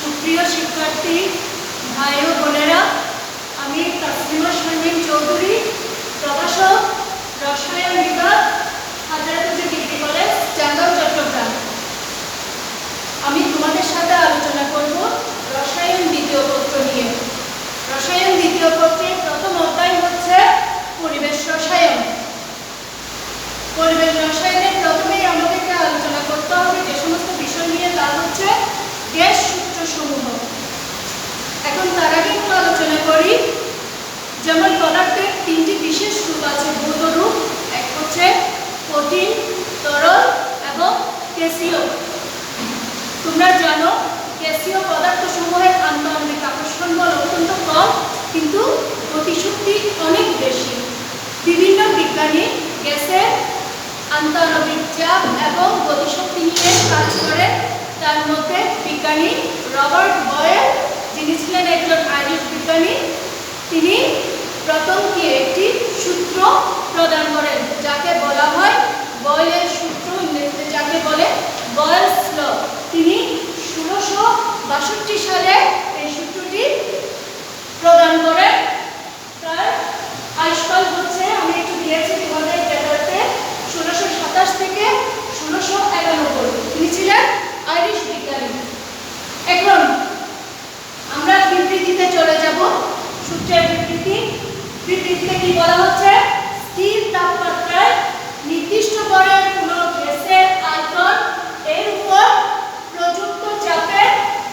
সুপ্রিয় শিক্ষার্থী ভাই ও বোনেরা, আমি তাসলিমা শারমিন চৌধুরী, প্রভাষক, রসায়ন বিভাগ, হাজারীবাগ ডিগ্রি কলেজ, টাঙ্গাইল, চট্টগ্রাম। আমি তোমাদের সাথে আলোচনা করব রসায়ন দ্বিতীয় পত্র নিয়ে। রসায়ন দ্বিতীয় পত্রের প্রথম অধ্যায় হচ্ছে পরিবেশ রসায়ন। পরিবেশ রসায়নের প্রথমেই আমাদেরকে আলোচনা করতে হবে যে সমস্ত বিষয় নিয়ে, তা হচ্ছে গ্যাস সূত্রসমূহ। এখন তার আগে একটু আলোচনা করি। যেমন পদার্থের তিনটি বিশেষ রূপ আছে, ভৌত রূপ। এক হচ্ছে কঠিন, তরল এবং গ্যাসীয়। তোমরা জানো গ্যাসীয় পদার্থসমূহের আন্তঃআণবিক আকর্ষণ বল অত্যন্ত কম, কিন্তু গতিশক্তি অনেক বেশি। বিভিন্ন বিজ্ঞানী গ্যাসের আন্তঃআণবিক চাপ এবং গতিশক্তি নিয়ে কাজ করে। তার মধ্যে বিজ্ঞানী রবার্ট বয়েল, যিনি ছিলেন একজন আইরিশ বিজ্ঞানী, তিনি প্রথম একটি সূত্র প্রদান করেন, যাকে বলা হয় বয়েলের সূত্র, ইংরেজিতে যাকে বলে বয়েলস ল। তিনি 1662 সালে এই সূত্রটি প্রদান করেন। তার আয়ুষ্কাল হচ্ছে, আমি একটু দিয়েছি তোমাদের ডেটাতে, 1627 থেকে 1691। তিনি ছিলেন আইরিশ বিজ্ঞানী। এখন আমরা বিবৃতিতে চলে যাব। সূত্রের বিবৃতিতে কি বলা হচ্ছে? স্থির তাপমাত্রায় নির্দিষ্ট করে কোনো গ্যাসের আয়তন এর উপর প্রযুক্ত চাপের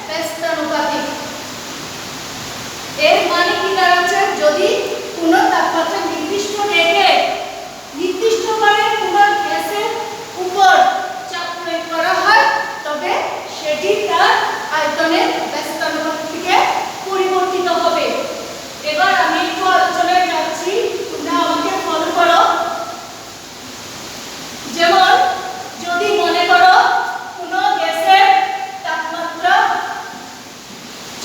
ব্যস্তানুপাতিক। এর মানে কি দাঁড়াচ্ছে? যদি কোনো তাপমাত্রা নির্দিষ্ট রেখে নির্দিষ্ট করে কোনো গ্যাসের উপর চাপ প্রয়োগ করা হয়, তবে সেটি তার আয়তনের ব্যস্তানুপাতিকে পরিবর্তিত হবে। এবার আমি একটু আলোচনায় যাচ্ছি, তোমরা আমাকে ফলো করো। যেমন যদি মনে করো কোনো গ্যাসের তাপমাত্রা T,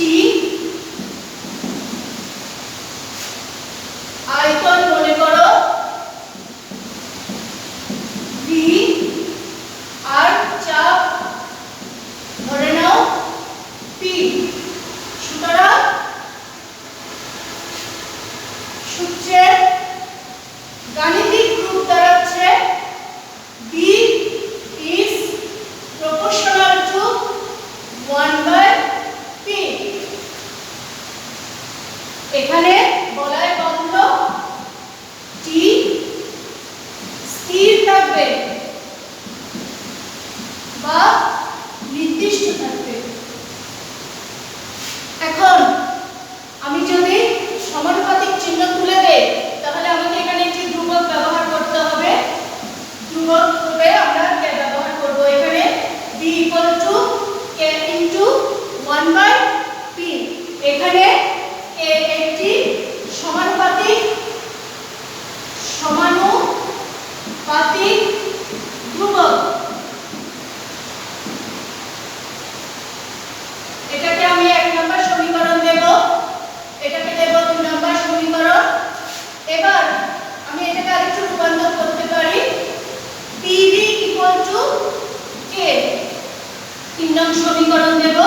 আয়তন মনে করো V, আর চাপ ধরে নাও P। সুতরাং সূত্রের গাণিতিক রূপ দাঁড়াচ্ছে V is proportional to 1/P। এখানে বলয় বন্ধ, T স্থির থাকবে বা নির্দিষ্ট থাকবে। এখন আমি যদি সমানুপাতিক চিহ্ন তুলে দেই, তাহলে আমাকে এখানে একটি ধ্রুবক ব্যবহার করতে হবে। ধ্রুবক রূপে আমরা কে ব্যবহার করব? এখানে V = K × 1/P। এখানে K একটি সমানুপাতিক ধ্রুবক। এটাকে আমি 1 নম্বর সমীকরণ দেব, এটাকে দেব 2 নম্বর সমীকরণ। এবার আমি এটাকে আরেকটু রূপান্তর করতে পারি। PV = K, 3 নং সমীকরণ দেব।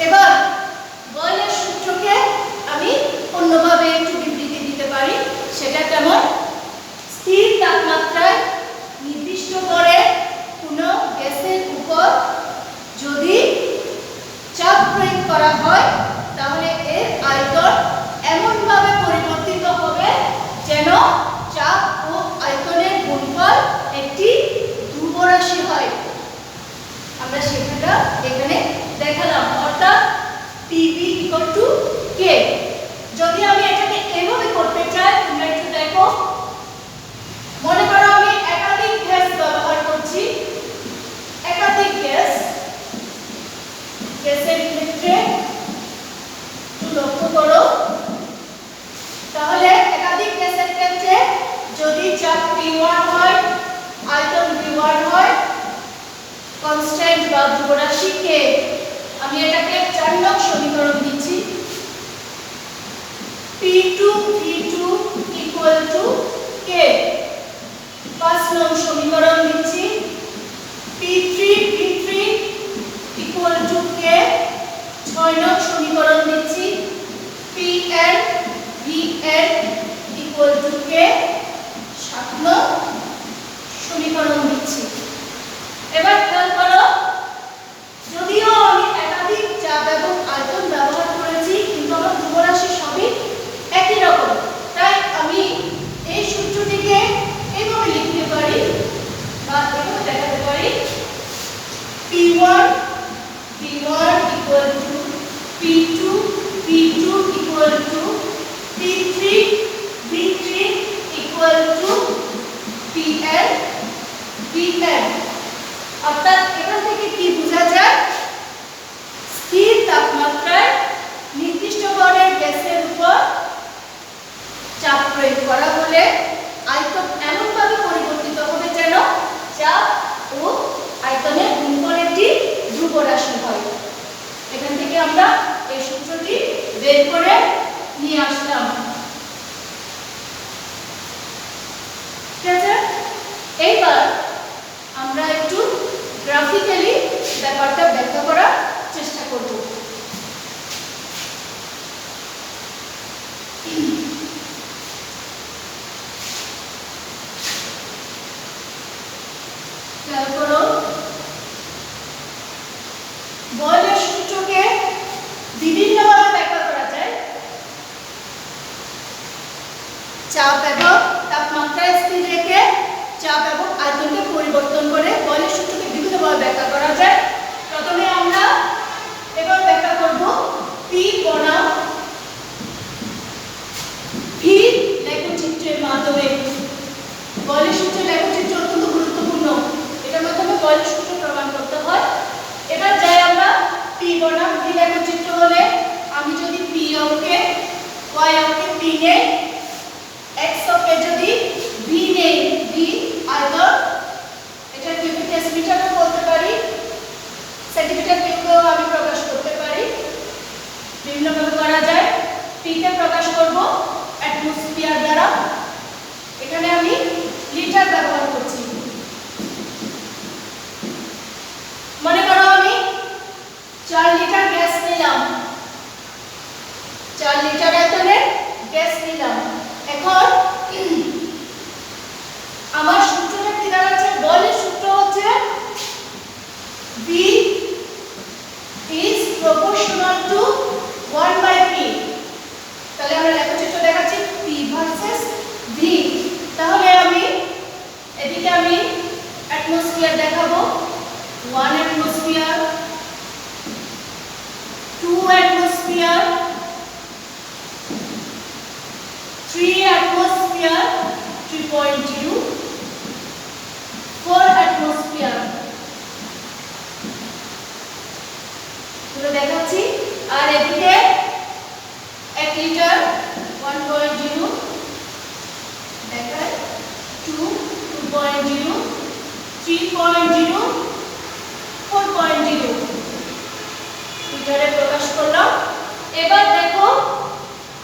এবার বয়েলের সূত্রকে আমি অন্যভাবে একটু বিবৃতি দিতে পারি। সেটা কেমন? স্থির তাপমাত্রায় নির্দিষ্ট করে কোনো গ্যাসের উপর যদি চাপ প্রয়োগ করা হয়, তাহলে এর আয়তন এমনভাবে পরিবর্তিত হবে যেন চাপ ও আয়তনের গুণফল একটি ধ্রুব রাশি হয়। আমরা সেটা এখানে দেখালাম, অর্থাৎ PV = K। যদি আমি এটাকে এভাবে করতে চাই, তোমরা একটু দেখো। মনে করো আমি একাধিক গ্যাস ব্যবহার করছি, একাধিক গ্যাসের ক্ষেত্রে একটু লক্ষ্য করো। তাহলে একাধিক গ্যাসের ক্ষেত্রে যদি চাপ P1 হয়, আয়তন V1 হয়, কনস্ট্যান্ট বা ধ্রুবরাশি K, আমি এটাকে 4 নং সমীকরণ দিচ্ছি। P2 V2 = K। 5 নং সমীকরণ দিচ্ছি। P3 V3 = flame. অর্থাৎ এখান থেকে কি বোঝা যায়, স্থির তাপমাত্রায় নির্দিষ্ট ভরের গ্যাসের উপর চাপ প্রয়োগ করা হলে আয়তন এমনভাবে পরিবর্তিত হবে যেন চাপ ও আয়তনের গুণফল একটি ধ্রুব রাশি হয়। এখান থেকে আমরা এই সূত্রটি বের করে নিয়ে আসলাম। ঠিক আছে, এইবার আমরা একটু গ্রাফিক্যালি ব্যাপারটা ব্যাখ্যা করার চেষ্টা করব। খেয়াল করো, বয়লের সূত্রকে বিভিন্নভাবে ব্যাখ্যা করা যায়। চাপ এবং তাপমাত্রা স্থির রেখে চাপ এবং আয়তনকে পরিবর্তন করে বয়লের সূত্রকে বিভিন্নভাবে ব্যাখ্যা করা যায়। প্রথমে আমরা এবার ব্যাখ্যা করব পি বনাম ভি লেখচিত্রের মাধ্যমে। বয়লের সূত্রের লেখচিত্র অত্যন্ত গুরুত্বপূর্ণ, এটার মাধ্যমে বয়লের সূত্র প্রমাণ করতে হয়। এবার যাই আমরা পি বনাম ভি লেখচিত্র হলে আমি যদি পি অঙ্কে ওয়াই অঙ্কে পি নেই, এক্স অঙ্কে যদি ভি নেই, ভি আয়তন, এটা কিউবিক মিটারও বলতে পারি, সেন্টিমিটার কিউবেও আমি প্রকাশ করতে পারি, বিভিন্নভাবে করা যায়। পি কে প্রকাশ করব অ্যাটমসফিয়ার দ্বারা, এখানে আমি লিটার ব্যবহার করছি। মনে করো আমি 4 লিটার গ্যাস নিলাম, 4 লিটার আয়তনের গ্যাস নিলাম। এখন আমার সূত্রটা কি দাঁড়াচ্ছে, বলের সূত্র হচ্ছে V is proportional to 1/P। তাহলে আমরা লেখচিত্র দেখাচ্ছি P ভার্সেস V। তাহলে আমি এদিকে আমি অ্যাটমসফিয়ার দেখাবো, 1 atmosphere, 2 atmosphere, 3 atmosphere, 3.0, 4 atmosphere পুরো দেখাচ্ছি। আর এদিকে 1 লিটার 1.0 দেখায়, 2, 2.0, 3.0, 4.0 লিটারে প্রকাশ করলাম। এবার দেখো,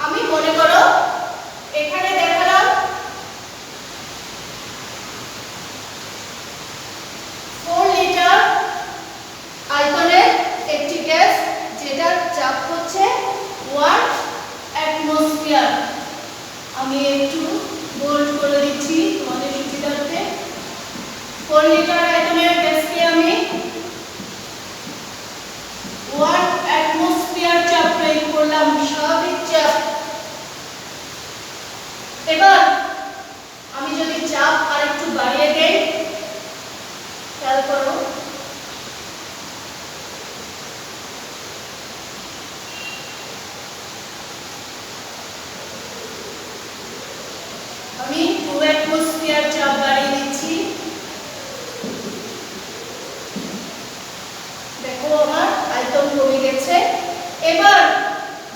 আমি মনে করো এখানে দেখালাম 4 লিটার আয়তনের একটি গ্যাস, যেটার চাপ হচ্ছে 1 অ্যাটমসফিয়ার। আমি একটু বোল্ড করে দিচ্ছি তোমাদের সুবিধার্থে। 4 লিটার আয়তনের গ্যাসকে আমি 1 অ্যাটমসফিয়ার চাপ প্রয়োগ করলাম, স্বাভাবিক চাপ। এবার আমি যদি চাপ আরেকটু বাড়িয়ে দেই, খেয়াল করো, আমি 2 অ্যাটমসফিয়ার চাপ বাড়িয়ে দিচ্ছি। দেখো আমার আয়তন কমে গেছে। এবার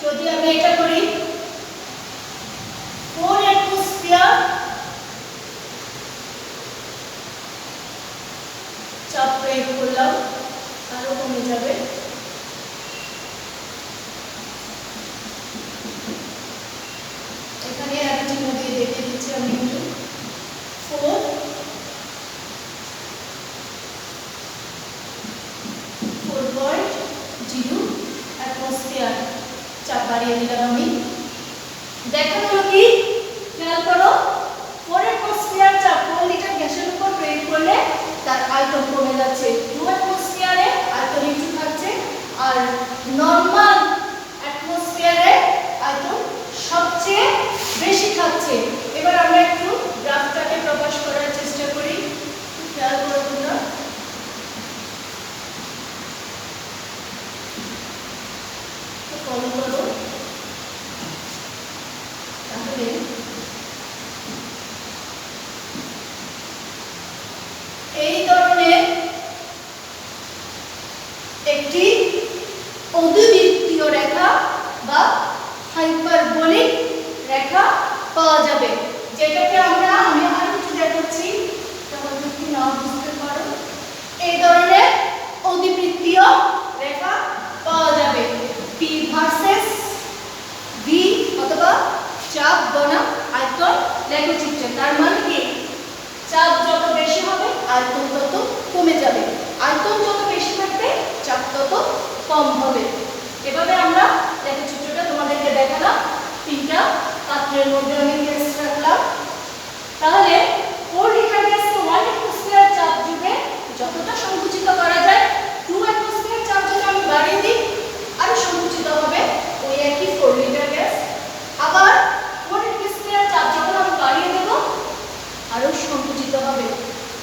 যদি আমি এটা করি 4 অ্যাটমসফিয়ার চাপ প্রয়োগ করলাম, আরো কমে যাবে। এখানে একটা চিহ্ন দিয়ে দেখিয়ে দিচ্ছি আমি, 4.0 অ্যাটমসফিয়ার চাপ বাড়িয়ে দিলাম আমি। দেখা গেল কি, খেয়াল করো, 4 অ্যাটমসফিয়ার চাপ 4 লিটার গ্যাসের উপর প্রয়োগ করলে তার আয়তন কমে যাচ্ছে, 2 অ্যাটমসফিয়ারে আয়তন একটু থাকছে, আর নরমাল অ্যাটমসফিয়ারে আয়তন সবচেয়ে বেশি থাকছে। এবার আমরা একটু গ্রাফটাকে প্রকাশ করার চেষ্টা করি, খেয়াল করো তোমরা। ফলো করো, তাহলে এই ধরনের একটি অধিবৃত্তীয় রেখা বা হাইপারবোলিক রেখা পাওয়া যাবে, যেটাকে আমি আর কিছু দেখাচ্ছি তাহলে যদি না বুঝতে পারো, এই ধরনের অধিবৃত্তীয় রেখা পাওয়া যাবে। পি ভার্সেস ভি অথবা চাপ বনাম আয়তন লেখচিত্রে। তার মানে কি, চাপ যত বেশি হবে আয়তন তত কমে যাবে, আয়তন যত বেশি থাকবে চাপ তত কম হবে। এভাবে আমরা লেখচিত্রটা তোমাদেরকে দেখালাম। তিনটা পাত্রের মধ্যে আমি গ্যাস রাখলাম। তাহলে 4 লিটার গ্যাসকে 1 অ্যাটমোস্ফিয়ার চাপ জুড়ে যতটা সংকুচিত করা যায়, 2 অ্যাটমোস্ফিয়ার চাপ যদি আমি বাড়িয়ে দিই আরো সংকুচিত হবে ওই একই 4 লিটার গ্যাস। আবার 4 অ্যাটমোস্ফিয়ার চাপ যখন আমি বাড়িয়ে দেব আরো সংকুচিত হবে।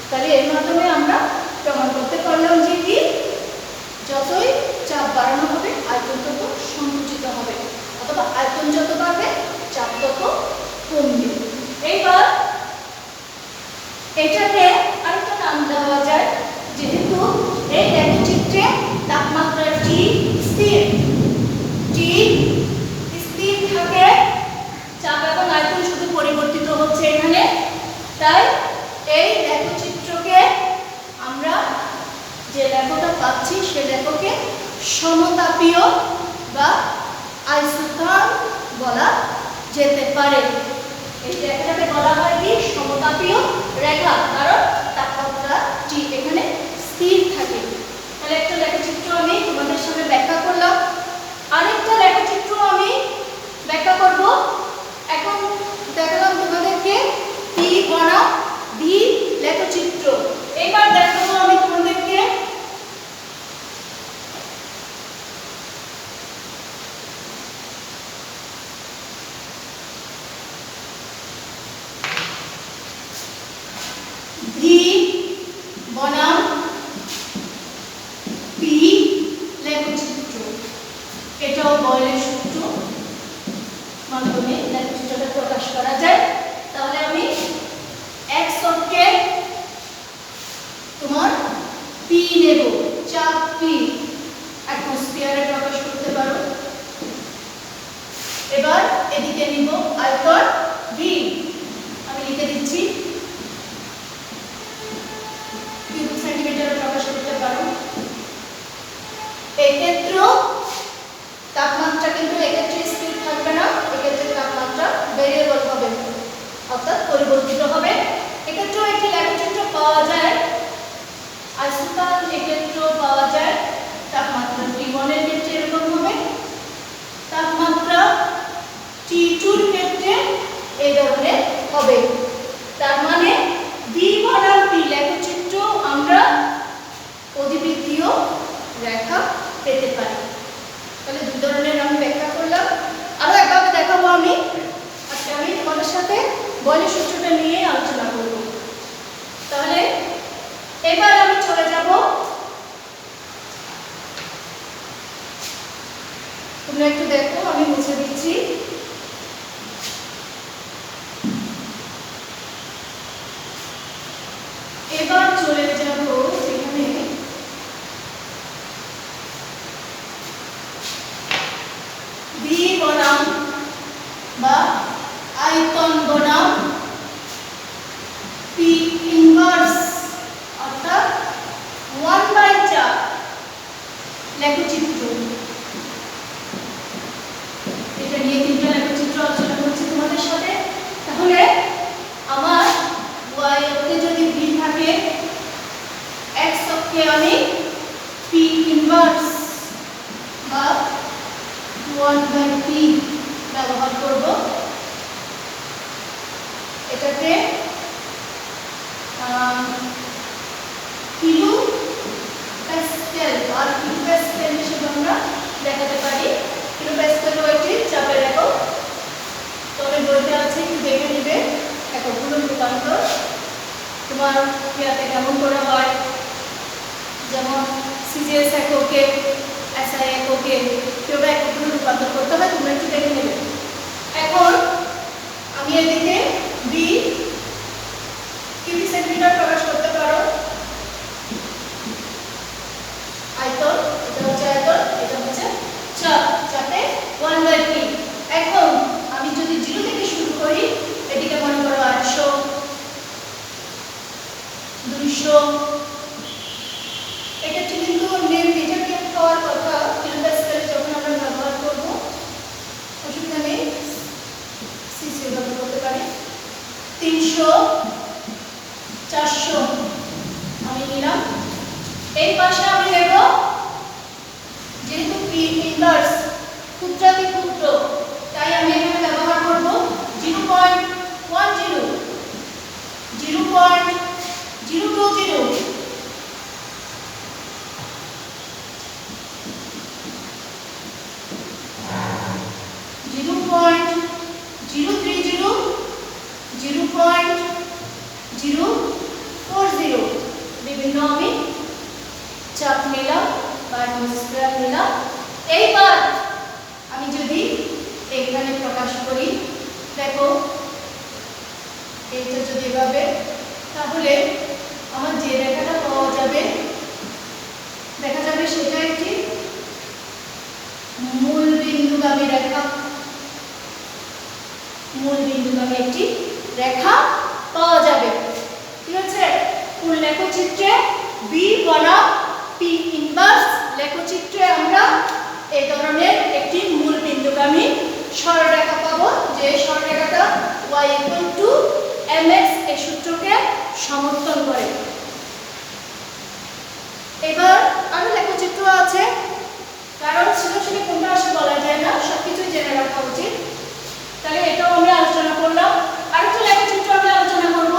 তাহলে এর মাধ্যমে আমরা প্রমাণ করতে পারলাম যে কি, যতই চাপ বাড়ানো হবে আয়তন তত সংকুচিত হবে, অথবা আয়তন যত বাড়বে চাপ তত কমবে। এইবার এটাকে আরেকটা নাম দেওয়া যায়, যেহেতু এই লেখচিত্রে তাপমাত্রা টি স্থির থাকে, চাপ এবং আয়তন শুধু পরিবর্তিত হচ্ছে এখানে। তাই এই লেখচিত্রকে আমরা যে লেখটা পাচ্ছি সে লেখকে সমতাপীয় বা আইসোথার্ম বলা যেতে পারে। এই রেখাটাকে বলা হয় কি, সমতাপীয় রেখা, কারণ তাপমাত্রা টি এখানে স্থির থাকে। তাহলে একটা লেখচিত্র আমি তোমাদের সামনে ব্যাখ্যা করলাম, আরেকটা লেখচিত্র আমি ব্যাখ্যা করব। এখন দেখালাম তোমাদেরকে পি বনাম ভি লেখচিত্র। এবার দেখাবো আমি তোমাদেরকে ভি বনাম পি লেখচিত্র। এটাও বয়লের সূত্র মাধ্যমে লেখচিত্রটা প্রকাশ করা যায়। তাহলে আমি এক্স অক্ষে তোমার পি নেব, চাপ পি অ্যাটমোস্ফিয়ারে প্রকাশ করতে পারো। এবার এদিকে নিব আয়তন ভি, আমি লিখে দিচ্ছি কিউব সেন্টিমিটারে প্রকাশ করতে পারো। এক্ষেত্রে তাপমাত্রা কিন্তু এক্ষেত্রে স্থির থাকবে না, এক্ষেত্রে তাপমাত্রা ভেরিয়েবল হবে, অর্থাৎ পরিবর্তিত হবে। এক্ষেত্রেও একটি লেখচিত্র পাওয়া যায়, আইসোথার্ম এক্ষেত্রেও পাওয়া যায়। তাপমাত্রা T1 এর ক্ষেত্রে এরকম হবে, তাপমাত্রা T2 এর ক্ষেত্রে এই ধরনের হবে। তার মানে ভি বনাম পি লেখচিত্র আমরা অধিবৃত্তীয় রেখা পেতে পারি। তাহলে দুই ধরনের আমি ব্যাখ্যা করলাম। আরো একভাবে দেখাবো আমি। আজকে আমি তোমাদের সাথে বয়লের সূত্রটা নিয়ে আলোচনা করব। তাহলে এবার আমি চলে যাব, তোমরা একটু দেখো, আমি মুছে দিচ্ছি। এবার চলে যাব যেখানে ভি বনাম বা আয়তন বনাম পি ইনভার্স অর্থাৎ 1/4 লেখচিত্র। এটা নিয়ে তিনটা লেখচিত্র আলোচনা করছি তোমাদের সাথে। তাহলে আমার y অক্ষে যদি ভি থাকে, x অক্ষে আমি পি ইনভার্স বা 1/p ব্যবহার করব। এটাকে কিলো প্যাসকেল আর কিলো প্যাসকেল হিসেবে আমরা দেখাতে পারি। কিলো প্যাসকেল একটি চাপের একক, তবে বইতে আছে, একটু দেখে নিবে এককগুলো রূপান্তর তোমার ইয়াতে কেমন করে হয়, যেমন সিজিএস এককে, এসআই এককে কিভাবে এককগুলো রূপান্তর করতে হয় তোমরা একটু দেখে নেবে। এখন আমি এদিকে বি কিউবিক সেন্টিমিটার প্রকাশ করতে পারো, আয়তন এটা এক্ষেত্রে কিন্তু নেগেটিভ হওয়ার কথা, কিলোমিটার স্কেলে যখন আমরা ব্যবহার করবো অসুবিধা নেই, সিসি ব্যবহার করতে পারি। 300, 400 আমি নিলাম। এই পাশে আমি নেব, যেহেতু পি ইনভার্স ক্ষুদ্রাতি ক্ষুদ্র, তাই আমি এখানে ব্যবহার করব 0.10, 0.020, 0.030, 0.040 বিভিন্ন আমি চাপ নিলাম বা অ্যাটমসফিয়ার নিলাম। এইবার আমি যদি এখানে প্রকাশ করি, দেখো এইটা যদি এভাবে, তাহলে আমার যে রেখাটা পাওয়া যাবে, দেখা যাবে সেটা একটি মূল বিন্দুগামী রেখা, মূল বিন্দুগামী একটি রেখা পাওয়া যাবে। ঠিক আছে, কোন লেখচিত্রে? বি বনাম পি ইনভার্স লেখচিত্রে আমরা এই ধরনের একটি মূল বিন্দুগামী সরলরেখা পাবো, যে সরলরেখাটা y mx এই সূত্রকে সমর্থন করে। এবার আরো লেখচিত্র আছে, কারণ সৃজনশীলে কোনটা আসে বলা যায় না, সবকিছু জেনে রাখা উচিত। তাহলে এটাও আমরা আলোচনা করলাম। আরেকটা লেখচিত্র আমরা আলোচনা করব।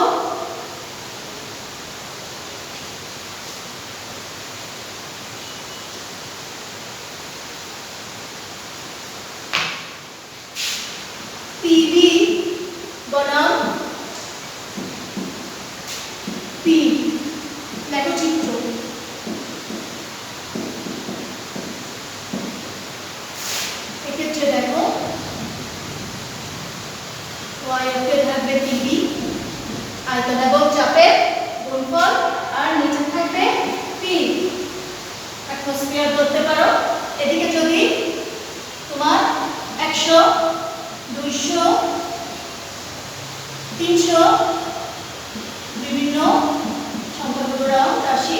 পিবি বনাম পি লেখচিত্র। এক্ষেত্রে দেখো y অক্ষে থাকবে পিবি, আয়তন এবং চাপের গুণফল, আর নিচে থাকবে পি, অ্যাটমসফিয়ার ধরতে পারো। এদিকে যদি তোমার 100, 200, 300 বিভিন্ন সংখ্যাগুলোর রাশি,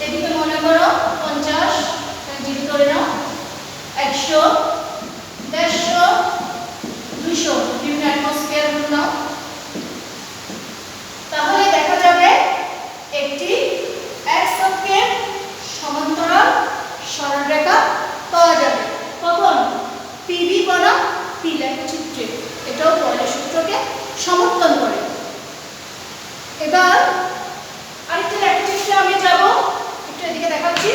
এদিকে মনে করো 50, জিরো ধরে নাও, 100, 150, 200 বিভিন্ন অ্যাটমসফিয়ার নাও, তাহলে দেখা যাবে একটি x অক্ষের সমান্তরাল সরলরেখা পাওয়া যাবে। কখন? পিবি বনাম পি লেখচিত্রে। এটাও বয়লের সূত্রকে সমর্থন করে। এবার আরেকটা লেখচিত্রে আমি যাব, একটু এদিকে দেখাচ্ছি,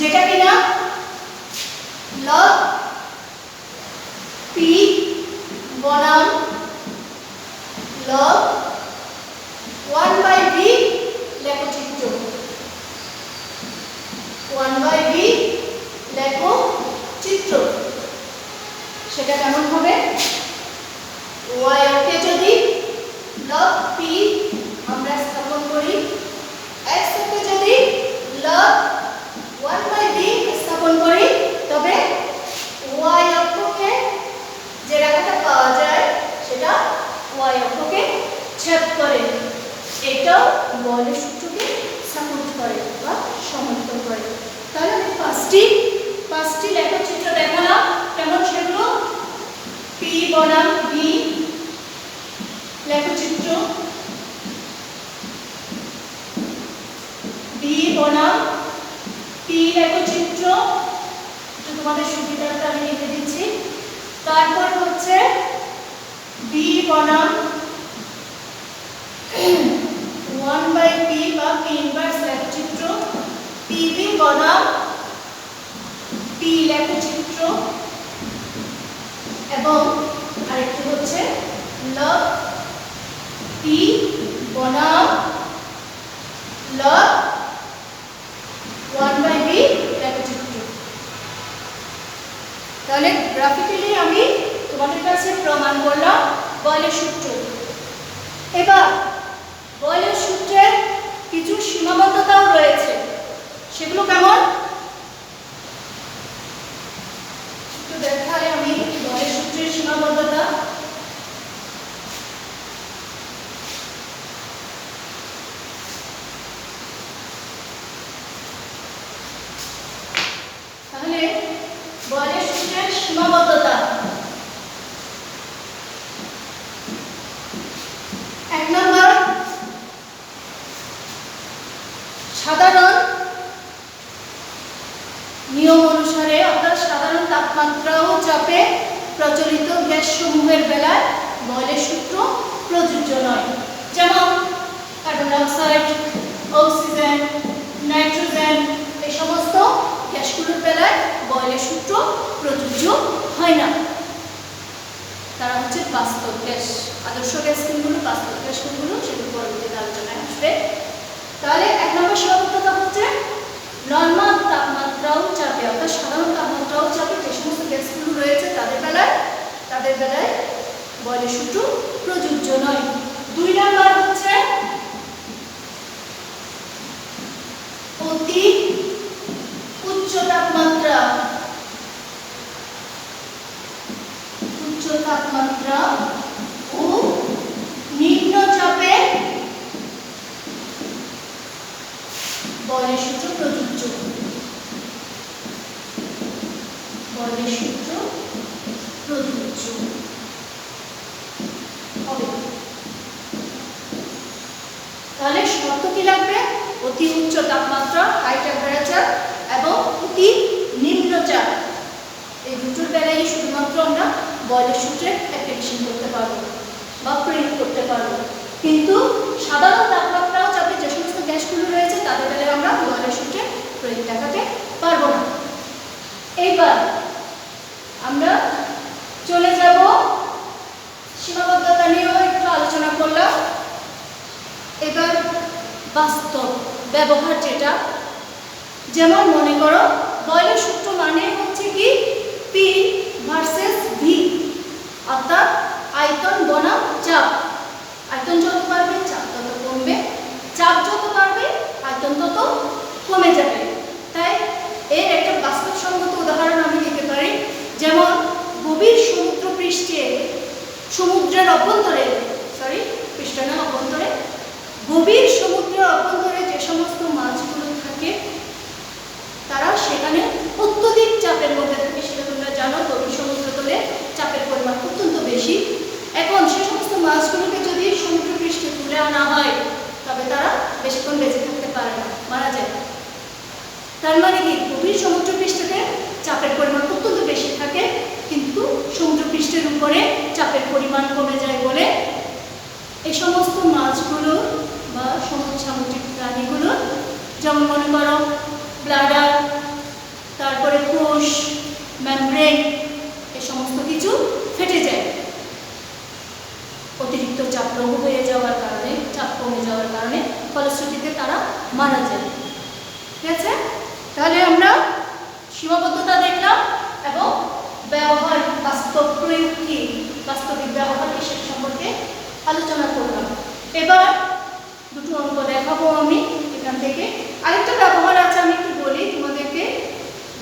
যেটা কিনা লগ পি বনাম লগ 1/b লেখচিত্র। 1/b লেখচিত্র সেটা কেমন হবে? y অক্ষে যদি লগ পি আমরা স্থাপন করি, x অক্ষে যদি লগ 1/b স্থাপন করি, তবে y অক্ষকে যে রেখাটা পাওয়া যায় সেটা y অক্ষকে ছেদ করে। এটাও বয়লের সূত্রকে সাপোর্ট করে বা সমর্থন করে। তাহলে আমি পাঁচটি লেখচিত্র দেখালাম, কেমন সেগুলো? পি বনাম বি লেখচিত্র, বি বনাম পি লেখচিত্র, তোমাদের সুবিধাটা আমি লিখে দিচ্ছি। তারপর হচ্ছে বি বনাম 1/p বা পি ইনভার্স লেখচিত্র, পিবি বনাম পি লেখচিত্র, এবং আরেকটি হচ্ছে লগ পি বনাম লগ 1/b লেখচিত্র। তাহলে গ্রাফিক্যালি আমি তোমাদের কাছে প্রমাণ করলাম বয়লের সূত্র। এবার বয়লের সূত্রের কিছু সীমাবদ্ধতাও রয়েছে, সেগুলো কেমন একটু দেখাই আমি। বয়লের সূত্রের সীমাবদ্ধতা, সীমাবদ্ধতা। 1 নম্বর, সাধারণ নিয়ম অনুসারে অর্থাৎ সাধারণ তাপমাত্রা ও চাপে প্রচলিত গ্যাস সমূহের বেলায় বয়লের সূত্র প্রযোজ্য নয়। যেমন কার্বন ডাইঅক্সাইড, অক্সিজেন, নাইট্রোজেন এই সমস্ত গ্যাসগুলোর বেলায় বয়লের সূত্র প্রযোজ্য হয় না। তারা হচ্ছে বাস্তব গ্যাস। আদর্শ গ্যাস কোনগুলো, বাস্তব গ্যাস কোনগুলো, সেগুলো পরবর্তীতে আলোচনায় আসবে। তাহলে 1 নম্বর সীমাবদ্ধতা হচ্ছে নরমাল তাপমাত্রা ও চাপে অর্থাৎ সাধারণ তাপমাত্রা ও চাপে যে সমস্ত গ্যাসগুলো রয়েছে তাদের বেলায় বয়লের সূত্র প্রযোজ্য নয়। 2 নম্বর হচ্ছে অতি উচ্চ তাপমাত্রা ও নিম্ন চাপে বয়লের সূত্র প্রযোজ্য। তাহলে শর্ত কি লাগবে? অতি উচ্চ তাপমাত্রা, হাই টেম্পারেচার, এবং অতি নিম্ন চাপ, এই দুটোর বেলায় শুধুমাত্র আমরা বয়লের সূত্রের অ্যাপ্লিকেশন করতে পারবো বা প্রয়োগ করতে পারবো। কিন্তু সাধারণ তাপমাত্রা ও চাপে যে সমস্ত গ্যাসগুলো রয়েছে তাদের বেলায় আমরা বয়লের সূত্রে প্রয়োগ দেখাতে পারবো না। এইবার আমরা চলে যাব, সীমাবদ্ধতা নিয়েও একটু আলোচনা করলাম। এবার বাস্তব ব্যবহার যেটা, যেমন মনে করো বয়লের সূত্র মানে হচ্ছে কি পি ভার্সেস ভি, অর্থাৎ আয়তন বনাম চাপ। আয়তন যত বাড়বে চাপ তত কমবে, চাপ যত বাড়বে আয়তন তত কমে যাবে। তাই এর একটা বাস্তবসম্মত উদাহরণ আমি দিতে পারি। যেমন গভীর সমুদ্রের অভ্যন্তরে গভীর সমুদ্রের অভ্যন্তরে যে সমস্ত মাছগুলো থাকে তারা সেখানে অত্যধিক চাপের মধ্যে থাকে। সেটা তোমরা জানো, গভীর সমুদ্রতলে চাপের পরিমাণ অত্যন্ত বেশি। এখন সে সমস্ত মাছগুলোকে যদি সমুদ্রপৃষ্ঠে তুলে আনা হয় তবে তারা বেশিক্ষণ বেঁচে থাকতে পারে না, মারা যায়। তার মানে কি, গভীর সমুদ্রপৃষ্ঠে চাপের পরিমাণ অত্যন্ত বেশি থাকে, কিন্তু সমুদ্রপৃষ্ঠের উপরে চাপের পরিমাণ কমে যায় বলে এই সমস্ত মাছগুলো বা সামুদ্রিক প্রাণীগুলো, যেমন মনে করো ব্লাডার, তারপরে কোষ, মেমব্রেন, এই সমস্ত কিছু ফেটে যায় অতিরিক্ত চাপ প্রবহ হয়ে যাওয়ার কারণে, চাপ কমে যাওয়ার কারণে। ফলশ্রুতিতে তারা মারা যায়। ঠিক আছে? তাহলে আমরা সীমাবদ্ধতা দেখলাম এবং ব্যবহার, বাস্তব প্রয়োগ কি, বাস্তবিক ব্যবহার কি, সে সম্পর্কে আলোচনা করলাম। এবার দুটো অঙ্ক দেখাবো আমি এখান থেকে। আরেকটা ব্যবহার আছে, আমি একটু বলি তোমাদেরকে।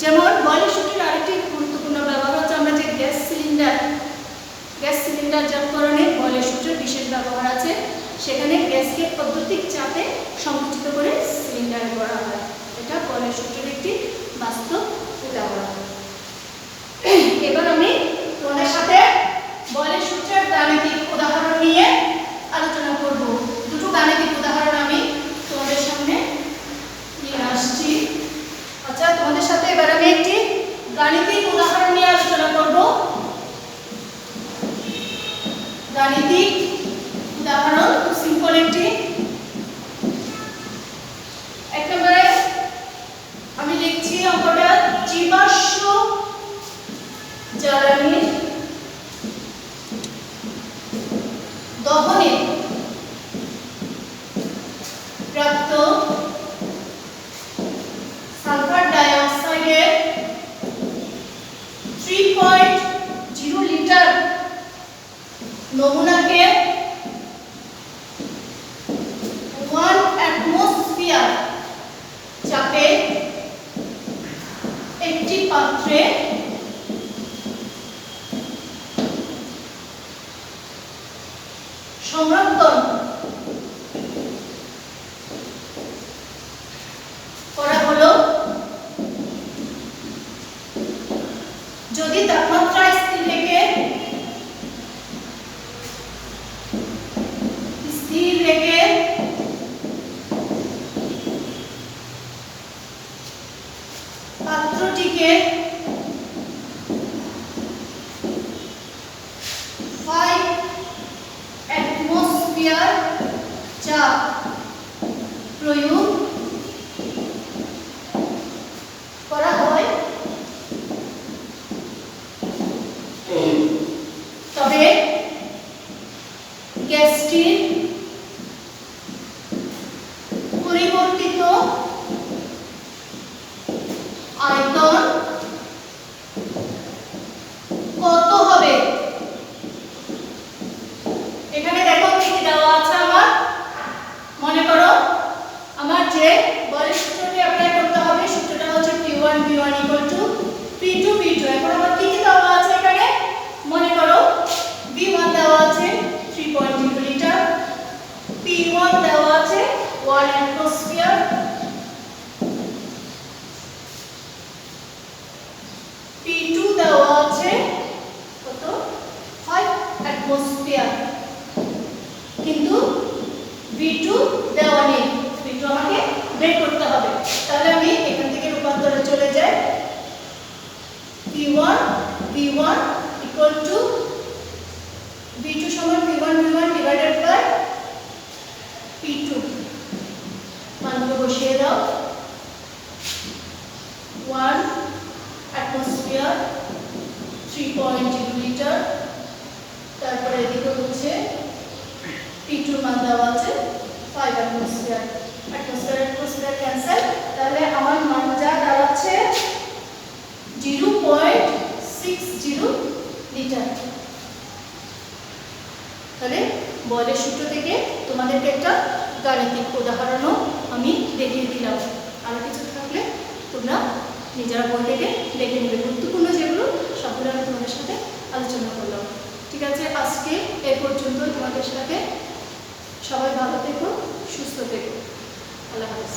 যেমন বয়লের সূত্রের আরেকটি গুরুত্বপূর্ণ ব্যবহার হচ্ছে আমরা যে গ্যাস সিলিন্ডার জাতকরণে বয়লের সূত্রের বিশেষ ব্যবহার আছে। সেখানে গ্যাসকে পদ্ধতিক চাপে সংকুচিত করে সিলিন্ডারে করা হয়। এটা বয়লের সূত্রের একটি বাস্তব উদাহরণ। এবার আমি তোমাদের সাথে বয়লের সূত্রের গাণিতিক উদাহরণ নিয়ে আলোচনা করব। দুটো গাণিতিক উদাহরণ আমি তোমাদের সামনে নিয়ে আসছি। আচ্ছা, তোমাদের সাথে এবার আমি একটি গাণিতিক উদাহরণ নিয়ে আলোচনা করব। গাণিতিক উদাহরণ খুব সিম্পল একটি। একেবারে আমি লিখছি অঙ্কটা, জীবাশ্ম জ্বালানির দহনে প্রাপ্ত সালফার ডাইঅক্সাইডের 3.0 লিটার নমুনাকে 1 অ্যাটমসফিয়ার চাপে একটি পাত্রে সংরক্ষণ করা হলো। যদি তাপমাত্রা থেকে 5 অ্যাটমসফিয়ার চাপ প্রয়োগ করা হয়, তবে গ্যাসটির পরিবর্তিত আয়তন কত হবে? এখানে দেখো কি দেওয়া আছে আমার। মনে করো আমার যে বলের সূত্রটি অ্যাপ্লাই করতে হবে, সূত্রটা হচ্ছে P1 V1 P2 V2। এখন আমার কি কি দেওয়া আছে এখানে? মনে করো V1 দেওয়া আছে 3.0 লিটার, P1 দেওয়া আছে 1 অ্যাটমসফিয়ার, P2 দেওয়া আছে কত? 5 অ্যাটমসফিয়ার, কিন্তু V2 দেওয়া নেই। V2 আমাকে বের করতে হবে। তাহলে আমি এখান থেকে রূপান্তরে চলে যাই। P1 V1 equal to V2 সমান P1 V1 divided by P2। মানগুলো বসিয়ে দাও। 1 অ্যাটমসফিয়ার 3.0 লিটার, তারপরে এদিকে হচ্ছে P2 মান দেওয়া আছে 5 অ্যাটমসফিয়ার। অ্যাটমসফিয়ার ক্যান্সেল, তাহলে আমার মান যা দাঁড়াচ্ছে 0.60 লিটার। তাহলে বলের সূত্র থেকে তোমাদেরকে একটা গাণিতিক উদাহরণও আমি দেখিয়ে দিলাম। আরো কিছু থাকলে তোমরা নিজেরা বই থেকে দেখে নেবে। গুরুত্বপূর্ণ যেগুলো সবগুলো আমি তোমাদের সাথে আলোচনা করলাম। ঠিক আছে, আজকে এ পর্যন্ত তোমাদের সাথে। সবাই ভালো থেকো, সুস্থ থেকো। আল্লাহ হাফেজ।